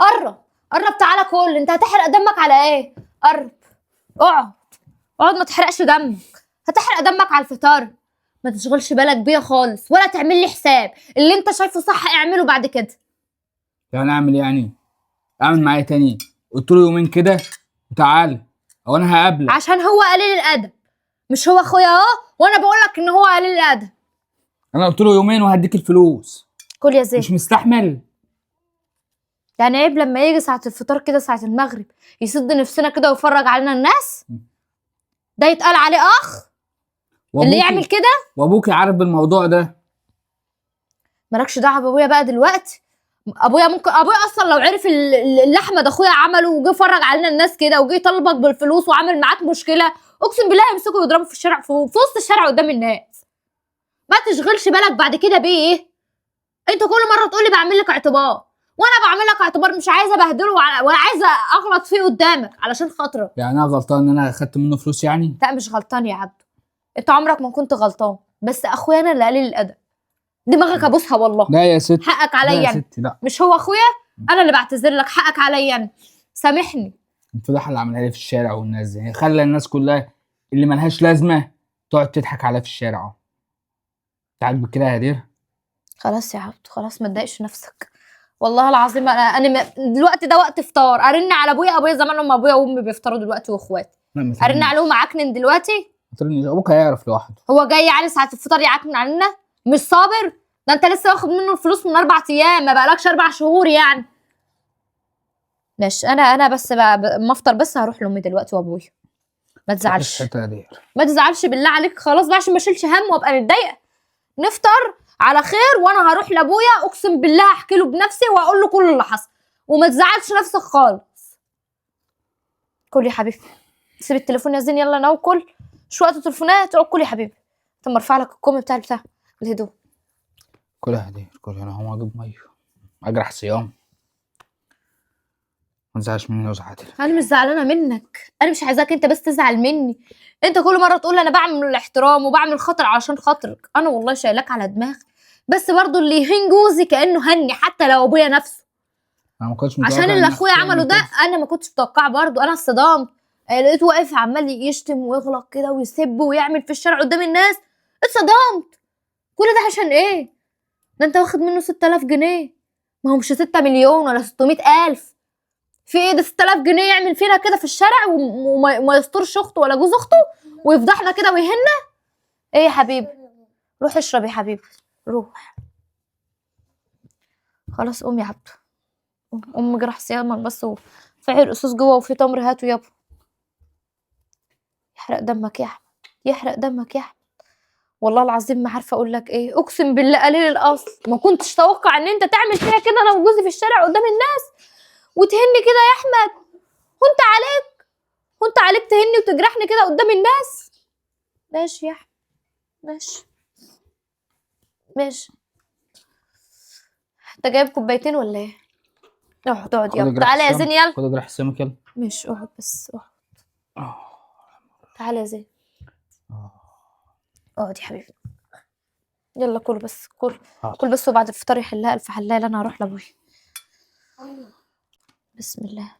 قرب قرب تعالى كل. انت هتحرق دمك على ايه؟ قرب. اقعد اقعد، ما تحرقش دمك. هتحرق دمك على الفطار. ما تشغلش بالك بيا خالص ولا تعمل لي حساب. اللي انت شايفه صح اعمله بعد كده. يعني اعمل يعني؟ اعمل معايا تاني؟ قلت له يومين كده وتعالى او انا هقابلك. عشان هو قليل الادب. مش هو اخويا اهو وانا بقول لك ان هو قليل الادب. انا قلت له يومين وهديك الفلوس. كل يا زين. مش مستحمل. يعني عيب لما يجي ساعة الفطار كده ساعة المغرب يسد نفسنا كده ويفرج علينا الناس؟ ده يتقال عليه اخ؟ اللي يعمل كده؟ وابوكي عارف بالموضوع ده. مالكش دعوه بابويا بقى دلوقتي. ابويا ممكن ابويا اصلا لو عرف اللي احمد اخويا عمله وجه فرج علينا الناس كده وجه يطالبك بالفلوس وعمل معاك مشكله، اقسم بالله هيمسكه ويضربه في الشارع في وسط الشارع قدام الناس. ما تشغلش بالك بعد كده بيه. انت كل مره تقولي بعمل لك اعتبار، وانا بعمل لك اعتبار مش عايزه ابهدله ولا عايزه اغلط فيه قدامك علشان خاطرك. يعني انا غلطان ان انا اخدت منه فلوس يعني؟ لا مش غلطان يا عبدو. انت عمرك ما كنت غلطان، بس اخويا انا اللي قليل الادب. دماغك ابوسها والله. لا يا ست. حقك لا عليا يا انا. ستي لا. مش هو اخويا. انا اللي بعتذر لك. حقك عليا انا. سامحني. الفضيحه اللي عملها لي في الشارع والناس دي خلى الناس كلها اللي ملهاش لازمه تقعد تضحك عليها في الشارع. تعجبك كده يا هدير؟ خلاص يا عبد خلاص ما تضايقش نفسك. والله العظيم انا دلوقتي ده وقت فطار. ارن على ابويا زمان هم ابويا وامي بيفطروا دلوقتي واخواتي. ارن عليهم اعكنن دلوقتي. ابوك هيعرف لوحده. هو جاي يعني ساعه الفطار يعكنن علينا؟ مش صابر؟ ده انت لسه واخد منه الفلوس من 4 ايام، ما بقالكش 4 شهور يعني. ماشي. انا بس ما افطر بس هروح لامي دلوقتي وابويا. ما تزعلش. ما تزعلش بالله عليك خلاص بقى عشان ما اشيلش هم وابقى متضايقه. نفطر على خير وانا هروح لابويا اقسم بالله احكي له بنفسي واقول له كل اللي حصل. وما تزعلش نفسك خالص. كل يا حبيبي. سيب التليفون يا زين يلا ناكل. مش وقت تليفونات. اقعد كل يا حبيبي. طب ارفع لك الكوم بتاع الهدوم. كل يا هدير كل. انا هقوم اجيب ميه اجرح صيام. ما تزعلش مني لو زعلت. انا مش زعلانه منك. انا مش عايزاك انت بس تزعل مني. انت كل مره تقول انا بعمل الاحترام وبعمل خاطر علشان خاطرك. انا والله شايلاك على دماغي. بس برضو اللي يهين جوزي كانه هني حتى لو ابويا نفسه. انا ما كنتش متوقع عشان اللي اخويا عمله ده انا ما كنتش متوقعه برضو. انا اتصدمت. لقيته واقف عمال يشتم ويغلط كده ويسب ويعمل في الشارع قدام الناس. اتصدمت. كل ده عشان ايه؟ ده انت واخد منه 6000 جنيه. ما همش 6 مليون ولا 600,000. في ايه ده 6000 جنيه يعمل فينا كده في الشارع وما يسترش اخته ولا جوز اخته ويفضحنا كده ويهنا؟ ايه يا حبيبي؟ روح اشرب يا حبيبي. روح. خلاص قوم يا عبدو. قوم جرح صيامك بس في عرقسوس جوه وفي تمر هاته يابا. يحرق دمك يا احمد. يحرق دمك يا احمد. والله العظيم ما عارفه اقول لك ايه. اقسم بالله قليل الاصل. ما كنتش اتوقع ان انت تعمل فيها كده انا وجوزي في الشارع قدام الناس وتهني كده يا احمد. وانت عليك تهني وتجرحني كده قدام الناس. ماشي يا احمد. ماشي. ماشي. انت جايب كوبايتين ولا ايه؟ اقعد يلا. تعالى يا زين يلا. خد اجرح السمك يلا. ماشي اقعد بس اقعد. تعالى يا زين. اقعد يا حبيبي. يلا كل بس كل بس وبعد الفطار يحلها الف حلال. انا هروح لابويا. بسم الله.